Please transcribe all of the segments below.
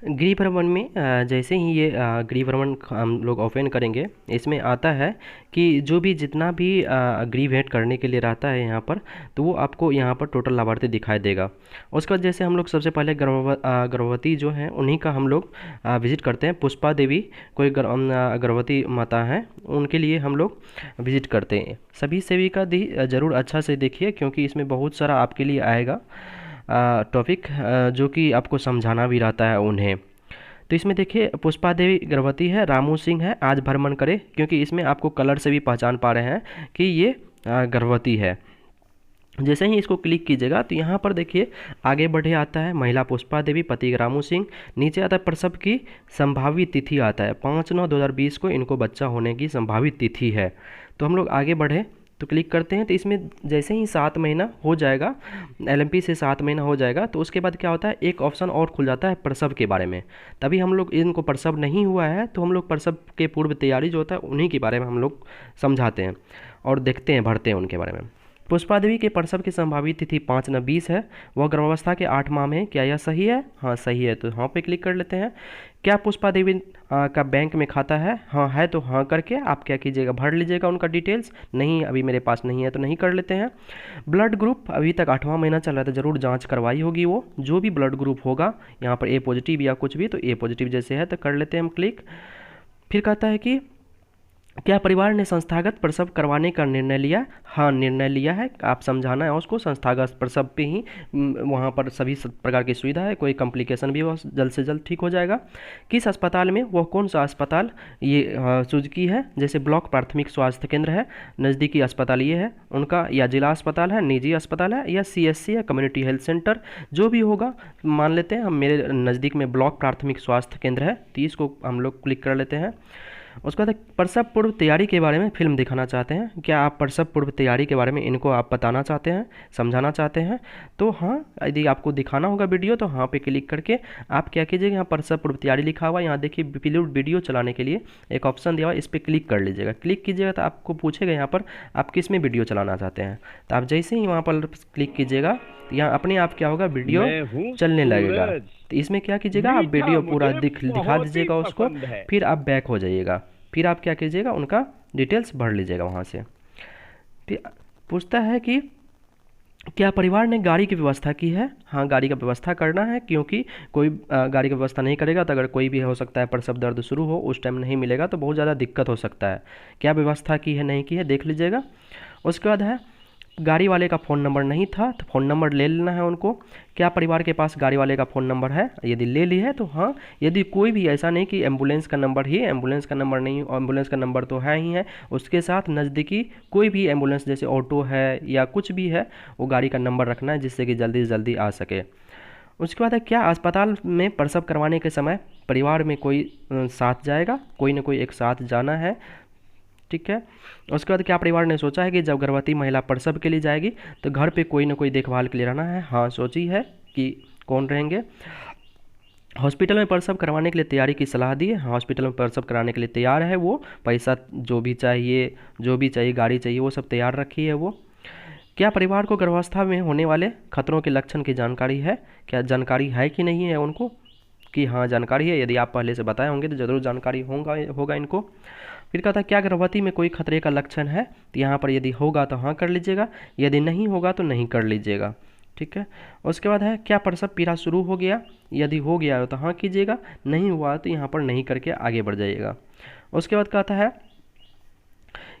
गृह भ्रमण में जैसे ही ये गृह भ्रमण हम लोग ओपन करेंगे, इसमें आता है कि जो भी जितना भी गृह भेंट करने के लिए रहता है यहाँ पर, तो वो आपको यहाँ पर टोटल लाभार्थी दिखाई देगा। उसके बाद जैसे हम लोग सबसे पहले गर्भवती जो हैं उन्हीं का हम लोग विज़िट करते हैं। पुष्पा देवी कोई गर्भवती माता हैं, उनके लिए हम लोग विज़िट करते हैं। सभी सेविका दी ज़रूर अच्छा से देखिए, क्योंकि इसमें बहुत सारा आपके लिए आएगा टॉपिक, जो कि आपको समझाना भी रहता है उन्हें। तो इसमें देखिए पुष्पा देवी गर्भवती है, रामू सिंह है, आज भ्रमण करे, क्योंकि इसमें आपको कलर से भी पहचान पा रहे हैं कि ये गर्भवती है। जैसे ही इसको क्लिक कीजिएगा तो यहाँ पर देखिए आगे बढ़े आता है महिला पुष्पा देवी, पति रामू सिंह। नीचे आता है प्रसव की संभावित तिथि, आता है 5/9/2020 को इनको बच्चा होने की संभावित तिथि है। तो हम लोग आगे बढ़े तो क्लिक करते हैं, तो इसमें जैसे ही 7 महीना हो जाएगा, एलएमपी से 7 महीना हो जाएगा, तो उसके बाद क्या होता है एक ऑप्शन और खुल जाता है प्रसव के बारे में। तभी हम लोग इनको प्रसव नहीं हुआ है तो हम लोग प्रसव के पूर्व तैयारी जो होता है उन्हीं के बारे में हम लोग समझाते हैं और देखते हैं, भरते हैं उनके बारे में। पुष्पा देवी के प्रसव की संभावित तिथि 5/9/20 है। वह गर्भावस्था के 8 माह में है। क्या यह सही है? हाँ सही है, तो हाँ पे क्लिक कर लेते हैं। क्या पुष्पा देवी का बैंक में खाता है? हाँ है, तो हाँ करके आप क्या कीजिएगा, भर लीजिएगा उनका डिटेल्स। नहीं अभी मेरे पास नहीं है तो नहीं कर लेते हैं। ब्लड ग्रुप अभी तक 8वां महीना चल रहा था, ज़रूर जांच करवाई होगी वो, जो भी ब्लड ग्रुप होगा यहाँ पर ए पॉजिटिव या कुछ भी, तो ए पॉजिटिव जैसे है तो कर लेते हैं हम क्लिक। फिर कहता है कि क्या परिवार ने संस्थागत प्रसव करवाने का निर्णय लिया? हाँ निर्णय लिया है, आप समझाना है उसको संस्थागत प्रसव पे ही वहाँ पर सभी प्रकार की सुविधा है, कोई कॉम्प्लिकेशन भी वो जल्द से जल्द ठीक हो जाएगा। किस अस्पताल में, वह कौन सा अस्पताल, ये सुजुकी है, जैसे ब्लॉक प्राथमिक स्वास्थ्य केंद्र है, नज़दीकी अस्पताल ये है उनका, या जिला अस्पताल है, निजी अस्पताल है, या सीएससी है, कम्युनिटी हेल्थ सेंटर, जो भी होगा। मान लेते हैं हम मेरे नज़दीक में ब्लॉक प्राथमिक स्वास्थ्य केंद्र है, तो इसको हम लोग क्लिक कर लेते हैं। उसके बाद प्रसव पूर्व तैयारी के बारे में फिल्म दिखाना चाहते हैं। क्या आप प्रसव पूर्व तैयारी के बारे में इनको आप बताना चाहते हैं, समझाना चाहते हैं? तो हाँ, यदि आपको दिखाना होगा वीडियो तो हाँ पे क्लिक करके आप क्या कीजिएगा, यहाँ प्रसव पूर्व तैयारी लिखा हुआ, यहाँ देखिए वीडियो चलाने के लिए एक ऑप्शन दिया हुआ, इस पर क्लिक कर लीजिएगा। क्लिक कीजिएगा तो आपको पूछेगा यहाँ पर आप किस में वीडियो चलाना चाहते हैं। तो आप जैसे ही वहाँ पर क्लिक कीजिएगा तो यहाँ अपने आप क्या होगा, वीडियो मैं हूँ चलने लगेगा। सूरज। तो इसमें क्या कीजिएगा, आप मीठा वीडियो पूरा मुझे दिखा बहुत ही दीजिएगा उसको, पसंद है। फिर आप बैक हो जाइएगा। फिर आप क्या कीजिएगा, उनका डिटेल्स भर लीजिएगा वहाँ से। फिर पूछता है कि क्या परिवार ने गाड़ी की व्यवस्था की है? हाँ गाड़ी का व्यवस्था करना है, क्योंकि कोई गाड़ी की व्यवस्था नहीं करेगा तो अगर कोई भी हो सकता है प्रसव दर्द शुरू हो, उस टाइम नहीं मिलेगा तो बहुत ज़्यादा दिक्कत हो सकता है। क्या व्यवस्था की है नहीं की है देख लीजिएगा। उसके बाद है गाड़ी वाले का फ़ोन नंबर नहीं था तो फ़ोन नंबर ले लेना है उनको। क्या परिवार के पास गाड़ी वाले का फ़ोन नंबर है? यदि ले ली है तो हाँ। यदि कोई भी ऐसा नहीं कि एम्बुलेंस का नंबर ही, एम्बुलेंस का नंबर नहीं, एम्बुलेंस का नंबर तो है ही है, उसके साथ नज़दीकी कोई भी एम्बुलेंस जैसे ऑटो है या कुछ भी है, वो गाड़ी का नंबर रखना है जिससे कि जल्दी से जल्दी आ सके। उसके बाद है क्या अस्पताल में प्रसव करवाने के समय परिवार में कोई साथ जाएगा? कोई ना कोई एक साथ जाना है, ठीक है। उसके बाद क्या परिवार ने सोचा है कि जब गर्भवती महिला प्रसव के लिए जाएगी तो घर पे कोई ना कोई देखभाल के लिए रहना है? हाँ सोची है कि कौन रहेंगे। हॉस्पिटल में प्रसव करवाने के लिए तैयारी की सलाह दी है। हाँ हॉस्पिटल में प्रसव कराने के लिए तैयार है वो, पैसा जो भी चाहिए गाड़ी चाहिए वो सब तैयार रखी है वो। क्या परिवार को गर्भावस्था में होने वाले खतरों के लक्षण की जानकारी है? क्या जानकारी है कि नहीं है उनको, कि हाँ जानकारी है। यदि आप पहले से बताए होंगे तो ज़रूर जानकारी होगा इनको। फिर कहता है क्या गर्भवती में कोई खतरे का लक्षण है? तो यहाँ पर यदि होगा तो हाँ कर लीजिएगा, यदि नहीं होगा तो नहीं कर लीजिएगा, ठीक है। उसके बाद है क्या प्रसव पीड़ा शुरू हो गया? यदि हो गया हो तो हाँ कीजिएगा, नहीं हुआ तो यहाँ पर नहीं करके आगे बढ़ जाइएगा। उसके बाद कहता है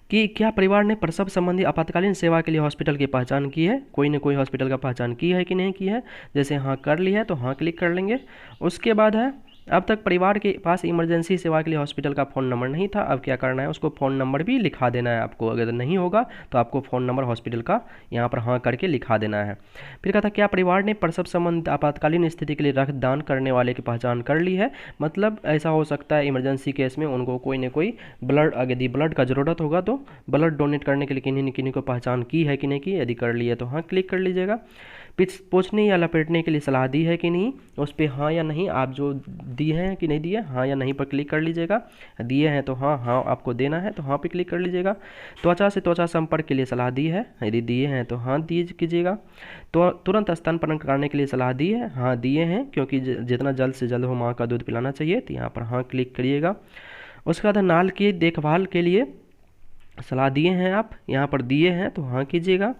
कि क्या परिवार ने प्रसव संबंधी आपातकालीन सेवा के लिए हॉस्पिटल की पहचान की है? कोई ना कोई हॉस्पिटल का पहचान की है कि नहीं की है। जैसे हाँ कर ली है तो हाँ क्लिक कर लेंगे। उसके बाद है अब तक परिवार के पास इमरजेंसी सेवा के लिए हॉस्पिटल का फ़ोन नंबर नहीं था, अब क्या करना है उसको फ़ोन नंबर भी लिखा देना है आपको। अगर नहीं होगा तो आपको फ़ोन नंबर हॉस्पिटल का यहाँ पर हाँ करके लिखा देना है। फिर कहा था क्या परिवार ने प्रसव संबंधित आपातकालीन स्थिति के लिए रक्तदान करने वाले की पहचान कर ली है? मतलब ऐसा हो सकता है इमरजेंसी केस में उनको कोई ना कोई ब्लड, यदि ब्लड का ज़रूरत होगा तो ब्लड डोनेट करने के लिए किन्हीं न किन्हीं को पहचान की है कि नहीं की। यदि कर लिए तो हाँ क्लिक कर लीजिएगा। पोंछने या लपेटने के लिए सलाह दी है कि नहीं, उस पर हाँ या नहीं आप जो दिए हैं कि नहीं दिए, हाँ या नहीं पर क्लिक कर लीजिएगा। दिए हैं तो हाँ हाँ आपको देना है तो हाँ पे क्लिक कर लीजिएगा। त्वचा से त्वचा संपर्क के लिए सलाह दी है, यदि दिए हैं तो हाँ दिए कीजिएगा। तो तुरंत स्तनपान कराने के लिए सलाह दी है, हाँ दिए हैं, क्योंकि जितना जल्द से जल्द हो माँ का दूध पिलाना चाहिए, तो यहाँ पर हाँ क्लिक करिएगा। उसके बाद नाल की देखभाल के लिए सलाह दिए हैं आप, यहाँ पर दिए हैं तो हाँ कीजिएगा।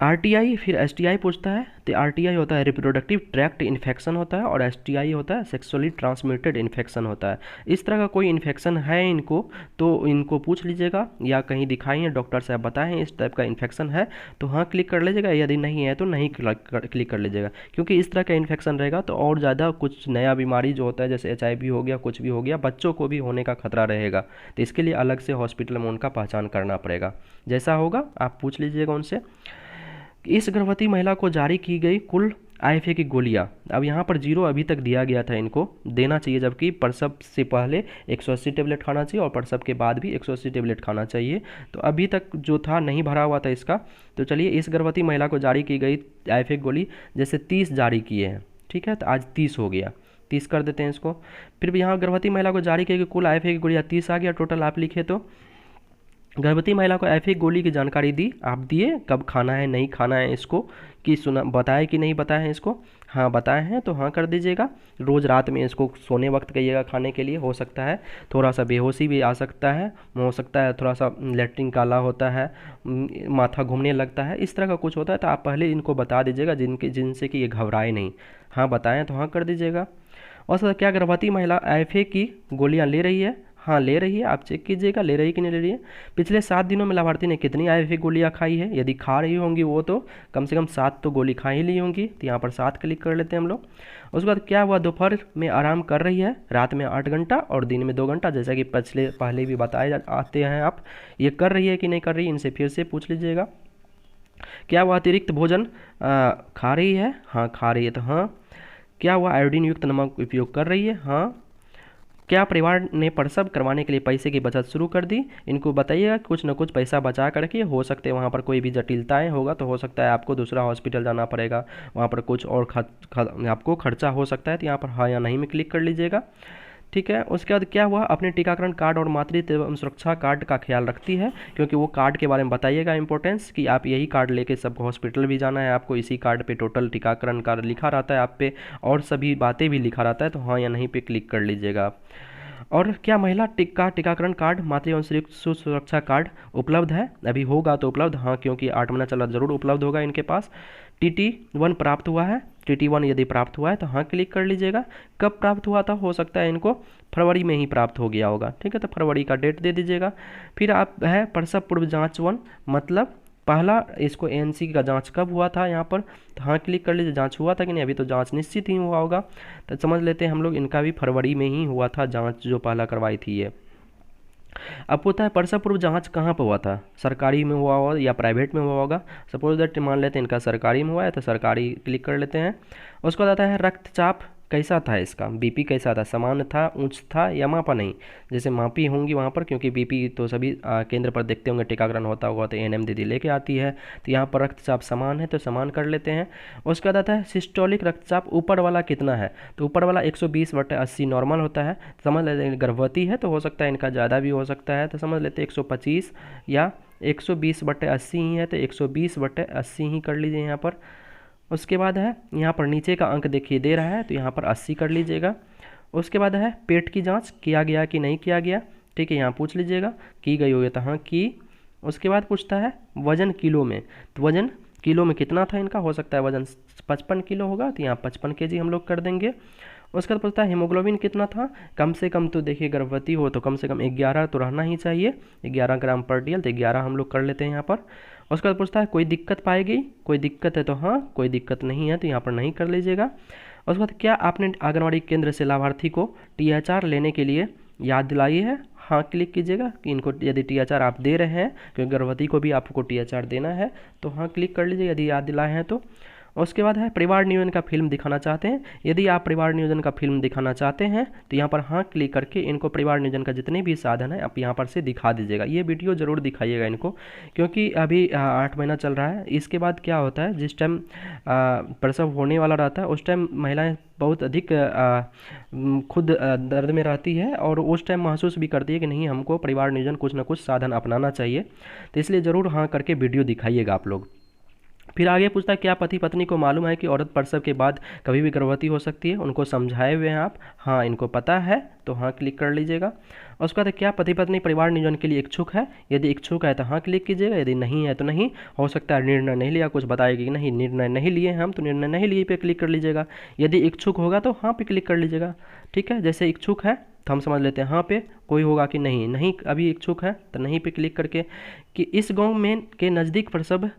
आरटीआई फिर एसटीआई पूछता है, तो आरटीआई होता है रिप्रोडक्टिव ट्रैक्ट इन्फेक्शन होता है, और एसटीआई होता है सेक्सुअली ट्रांसमिटेड इन्फेक्शन होता है। इस तरह का कोई इन्फेक्शन है इनको तो इनको पूछ लीजिएगा, या कहीं दिखाइए डॉक्टर साहब बताएं इस टाइप का इन्फेक्शन है तो हाँ क्लिक कर लीजिएगा, यदि नहीं है तो नहीं क्लिक कर लीजिएगा। क्योंकि इस तरह का इन्फेक्शन रहेगा तो और ज़्यादा कुछ नया बीमारी जो होता है जैसे HIV हो गया, कुछ भी हो गया, बच्चों को भी होने का खतरा रहेगा। तो इसके लिए अलग से हॉस्पिटल में उनका पहचान करना पड़ेगा। जैसा होगा आप पूछ लीजिएगा उनसे। इस गर्भवती महिला को जारी की गई कुल IFA की गोलियां, अब यहाँ पर 0 अभी तक दिया गया था, इनको देना चाहिए, जबकि प्रसव से पहले 180 टेबलेट खाना चाहिए और प्रसव के बाद भी 180 टेबलेट खाना चाहिए। तो अभी तक जो था नहीं भरा हुआ था इसका। तो चलिए, इस गर्भवती महिला को जारी की गई IFA गोली जैसे 30 जारी किए हैं, ठीक है, तो आज 30 हो गया, 30 कर देते हैं इसको। फिर भी यहाँ गर्भवती महिला को जारी की गई कुल IFA की गोलियाँ 30 आ गया टोटल, आप लिखे तो गर्भवती महिला को IFA गोली की जानकारी दी, आप दिए, कब खाना है नहीं खाना है इसको, कि सुना बताए कि नहीं बताए हैं इसको, हाँ बताए हैं तो हाँ कर दीजिएगा। रोज़ रात में इसको सोने वक्त कहिएगा खाने के लिए, हो सकता है थोड़ा सा बेहोशी भी आ सकता है, हो सकता है थोड़ा सा लेटरिन काला होता है, माथा घूमने लगता है, इस तरह का कुछ होता है तो आप पहले इनको बता दीजिएगा जिनसे कि ये घबराए नहीं। हाँ बताएं तो हाँ कर दीजिएगा। और सर क्या गर्भवती महिला IFA की गोलियाँ ले रही है? हाँ ले रही है, आप चेक कीजिएगा ले रही कि नहीं ले रही है। पिछले 7 दिनों में लाभार्थी ने कितनी IFA गोलियाँ खाई है, यदि खा रही होंगी वो तो कम से कम 7 तो गोली खा ही ली होंगी, तो यहाँ पर 7 क्लिक कर लेते हैं हम लोग। उसके बाद क्या हुआ, दोपहर में आराम कर रही है, रात में 8 घंटा और दिन में 2 घंटा, जैसा कि पहले भी बताए आते हैं आप, ये कर रही है कि नहीं कर रही, इनसे फिर से पूछ लीजिएगा। क्या हुआ, अतिरिक्त भोजन खा रही है? हाँ खा रही है तो हाँ। क्या हुआ, आयोडीन युक्त नमक उपयोग कर रही है? हाँ। क्या परिवार ने प्रसव करवाने के लिए पैसे की बचत शुरू कर दी? इनको बताइएगा कुछ न कुछ पैसा बचा करके, हो सकते हैं वहाँ पर कोई भी जटिलताएं होगा तो हो सकता है आपको दूसरा हॉस्पिटल जाना पड़ेगा, वहाँ पर कुछ और आपको खर्चा हो सकता है, तो यहाँ पर हाँ या नहीं में क्लिक कर लीजिएगा, ठीक है। उसके बाद क्या हुआ, अपने टीकाकरण कार्ड और मातृत्व एवं सुरक्षा कार्ड का ख्याल रखती है, क्योंकि वो कार्ड के बारे में बताइएगा इंपॉर्टेंस, कि आप यही कार्ड लेके सब हॉस्पिटल भी जाना है आपको, इसी कार्ड पे टोटल टीकाकरण कार्ड लिखा रहता है आप पे, और सभी बातें भी लिखा रहता है, तो हाँ या नहीं पे क्लिक कर लीजिएगा आप। और क्या महिला टीकाकरण कार्ड मातृ एवं शिशु सुरक्षा कार्ड उपलब्ध है? अभी होगा तो उपलब्ध, हाँ क्योंकि 8 महीना चला जरूर उपलब्ध होगा इनके पास। TT1 प्राप्त हुआ है, TT1 यदि प्राप्त हुआ है तो हाँ क्लिक कर लीजिएगा। कब प्राप्त हुआ था, हो सकता है इनको फरवरी में ही प्राप्त हो गया होगा, ठीक है, तो फरवरी का डेट दे दीजिएगा। फिर आप है प्रसव पूर्व जाँच 1, मतलब पहला इसको ANC का जांच कब हुआ था, यहाँ पर तो हाँ क्लिक कर लीजिए, जांच हुआ था कि नहीं, अभी तो जांच निश्चित ही हुआ होगा, तो समझ लेते हैं हम लोग इनका भी फरवरी में ही हुआ था जांच, जो पहला करवाई थी ये। अब होता है प्रसव पूर्व जांच कहाँ पर हुआ था, सरकारी में हुआ होगा या प्राइवेट में हुआ होगा। सपोज दैट मान लेते हैं इनका सरकारी में हुआ है तो सरकारी क्लिक कर लेते हैं। उसके बाद आता है रक्तचाप कैसा था, इसका BP कैसा था, सामान्य था, उच्च था या मापा नहीं, जैसे मापी होंगी वहाँ पर, क्योंकि BP तो सभी केंद्र पर देखते होंगे टीकाकरण होता होगा तो ANM दीदी लेके आती है, तो यहाँ पर रक्तचाप समान है तो समान कर लेते हैं। उसके बाद आता है सिस्टोलिक रक्तचाप ऊपर वाला कितना है, तो ऊपर वाला 120/80 नॉर्मल होता है, समझ लेते हैं गर्भवती है तो हो सकता है इनका ज़्यादा भी हो सकता है, तो समझ लेते हैं 125 या 120/80 ही है, तो 120/80 ही कर लीजिए यहाँ पर। उसके बाद है यहाँ पर नीचे का अंक देखिए दे रहा है तो यहाँ पर 80 कर लीजिएगा। उसके बाद है पेट की जांच किया गया कि नहीं किया गया, ठीक है, यहाँ पूछ लीजिएगा की गई होगी तो हाँ की। उसके बाद पूछता है वजन किलो में, तो वजन किलो में कितना था इनका, हो सकता है वजन 55 किलो होगा तो यहाँ 55 kg हम लोग कर देंगे। उसके बाद पूछता है हीमोग्लोबिन कितना था, कम से कम तो देखिए गर्भवती हो तो कम से कम 11 तो रहना ही चाहिए, 11 ग्राम पर DL, तो 11 हम लोग कर लेते हैं यहाँ पर। उसके बाद पूछता है कोई दिक्कत पाएगी, कोई दिक्कत है तो हाँ, कोई दिक्कत नहीं है तो यहाँ पर नहीं कर लीजिएगा। उसके बाद क्या आपने आंगनवाड़ी केंद्र से लाभार्थी को THR लेने के लिए याद दिलाई है, हाँ क्लिक कीजिएगा कि इनको यदि THR आप दे रहे हैं, क्योंकि गर्भवती को भी आपको THR देना है, तो हाँ क्लिक कर लीजिए यदि याद दिलाए हैं तो। उसके बाद है परिवार नियोजन का फिल्म दिखाना चाहते हैं। यदि आप परिवार नियोजन का फिल्म दिखाना चाहते हैं तो यहाँ पर हाँ क्लिक करके इनको परिवार नियोजन का जितने भी साधन है आप यहाँ पर से दिखा दीजिएगा। ये वीडियो ज़रूर दिखाइएगा इनको, क्योंकि अभी 8 महीना चल रहा है। इसके बाद क्या होता है, जिस टाइम प्रसव होने वाला रहता है उस टाइम महिलाएं बहुत अधिक खुद दर्द में रहती है और उस टाइम महसूस भी करती है कि नहीं हमको परिवार नियोजन कुछ ना कुछ साधन अपनाना चाहिए। तो इसलिए ज़रूर हाँ करके वीडियो दिखाइएगा आप लोग। फिर आगे पूछता है क्या पति पत्नी को मालूम है कि औरत प्रसव के बाद कभी भी गर्भवती हो सकती है? उनको समझाए हुए हैं आप? हाँ, इनको पता है तो हाँ क्लिक कर लीजिएगा। और उसके बाद क्या पति पत्नी परिवार नियोजन के लिए इच्छुक है? यदि इच्छुक है तो हाँ क्लिक कीजिएगा, यदि नहीं है तो नहीं। हो सकता है निर्णय नहीं लिया, कुछ बताएगी कि नहीं निर्णय नहीं लिए हम, तो निर्णय नहीं लिए पे क्लिक कर लीजिएगा। यदि इच्छुक होगा तो हाँ पे क्लिक कर लीजिएगा। ठीक है, जैसे इच्छुक है तो हम समझ लेते हैं हाँ पे, कोई होगा कि नहीं, नहीं अभी इच्छुक है तो नहीं पे क्लिक करके कि इस गांव में के नज़दीक प्रसव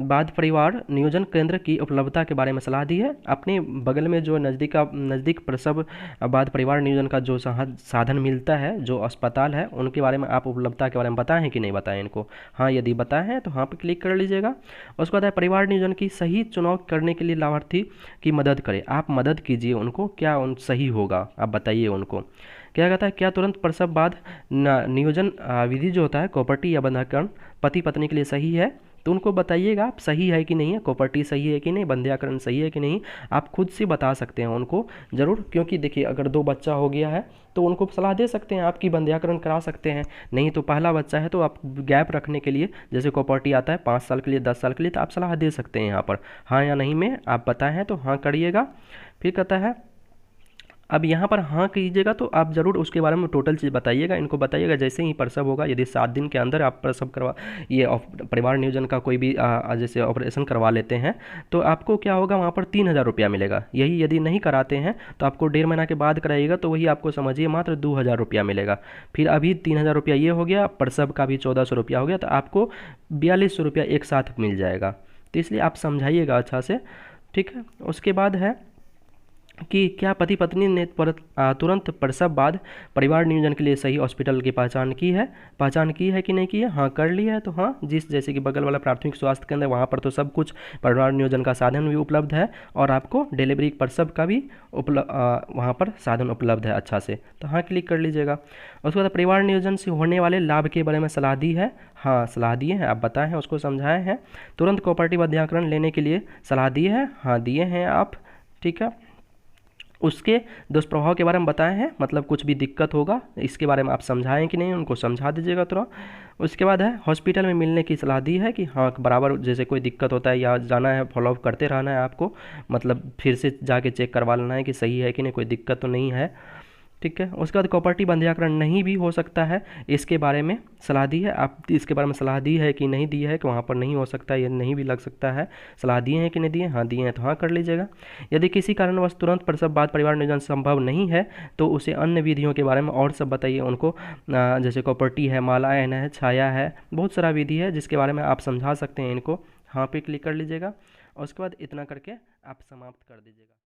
बाद परिवार नियोजन केंद्र की उपलब्धता के बारे में सलाह दी है। अपने बगल में जो नज़दीक प्रसव बाद परिवार नियोजन का जो साधन मिलता है, जो अस्पताल है, उनके बारे में आप उपलब्धता के बारे में बताएं कि नहीं बताएं इनको? हाँ, यदि बताएं हैं तो हाँ पे क्लिक कर लीजिएगा। उसके बाद परिवार नियोजन की सही चुनाव करने के लिए लाभार्थी की मदद करें। आप मदद कीजिए उनको, क्या उन सही होगा आप बताइए उनको। क्या कहता है, क्या तुरंत प्रसव बाद नियोजन विधि जो होता है कॉपर्टी या बंध्याकरण पति पत्नी के लिए सही है? तो उनको बताइएगा आप सही है कि नहीं है, कॉपर्टी सही है कि नहीं, बंध्याकरण सही है कि नहीं, आप खुद से बता सकते हैं उनको ज़रूर। क्योंकि देखिए अगर 2 बच्चा हो गया है तो उनको सलाह दे सकते हैं आपकी बंध्याकरण करा सकते हैं। नहीं तो पहला बच्चा है तो आप गैप रखने के लिए जैसे कॉपर्टी आता है 5 साल के लिए 10 साल के लिए, तो आप सलाह दे सकते हैं यहाँ पर हाँ या नहीं में आप बताएं हैं तो हाँ करिएगा। फिर कहता है अब यहाँ पर हाँ कीजिएगा तो आप ज़रूर उसके बारे में टोटल चीज़ बताइएगा, इनको बताइएगा जैसे ही प्रसव होगा। यदि 7 दिन के अंदर आप प्रसव परिवार नियोजन का कोई भी जैसे ऑपरेशन करवा लेते हैं तो आपको क्या होगा, वहाँ पर 3,000 रुपया मिलेगा। यही यदि नहीं कराते हैं तो आपको 1.5 महीना के बाद कराइएगा तो वही आपको समझिए मात्र 2,000 रुपया मिलेगा। फिर अभी 3,000 रुपया ये हो गया, प्रसव का भी 1,400 रुपया हो गया, तो आपको 4,200 रुपया एक साथ मिल जाएगा। तो इसलिए आप समझाइएगा अच्छा से, ठीक है। उसके बाद है कि क्या पति पत्नी ने तुरंत प्रसव बाद परिवार नियोजन के लिए सही हॉस्पिटल की पहचान की है कि नहीं की है? हाँ कर ली है तो हाँ, जैसे कि बगल वाला प्राथमिक स्वास्थ्य केंद्र वहाँ पर तो सब कुछ परिवार नियोजन का साधन भी उपलब्ध है और आपको डिलीवरी प्रसव का भी वहाँ पर साधन उपलब्ध है अच्छा से, तो हाँ क्लिक कर लीजिएगा। उसके बाद परिवार नियोजन से होने वाले लाभ के बारे में सलाह दी है। हाँ सलाह दिए हैं, आप बताए हैं, उसको समझाए हैं। तुरंत कॉपर्टी बंध्याकरण लेने के लिए सलाह दी है, हाँ दिए हैं आप, ठीक है। उसके दुष्प्रभाव के बारे में बताए हैं, मतलब कुछ भी दिक्कत होगा इसके बारे में आप समझाएं कि नहीं, उनको समझा दीजिएगा थोड़ा। उसके बाद है हॉस्पिटल में मिलने की सलाह दी है कि हाँ बराबर जैसे कोई दिक्कत होता है या जाना है, फॉलोअप करते रहना है आपको, मतलब फिर से जाके चेक करवा लेना है कि सही है कि नहीं, कोई दिक्कत तो नहीं है, ठीक है। उसके बाद कॉपर्टी बंध्याकरण नहीं भी हो सकता है, इसके बारे में सलाह दी है। आप इसके बारे में सलाह दी है कि नहीं दी है कि वहाँ पर नहीं हो सकता है, ये नहीं भी लग सकता है, सलाह दिए हैं कि नहीं दिए? हाँ दिए हैं तो हाँ कर लीजिएगा। यदि किसी कारणवश तुरंत प्रसव बाद परिवार नियोजन संभव नहीं है तो उसे अन्य विधियों के बारे में और सब बताइए उनको, जैसे कॉपर्टी है, मालायन है, छाया है, बहुत सारा विधि है जिसके बारे में आप समझा सकते हैं इनको, हाँ पे क्लिक कर लीजिएगा। और उसके बाद इतना करके आप समाप्त कर दीजिएगा।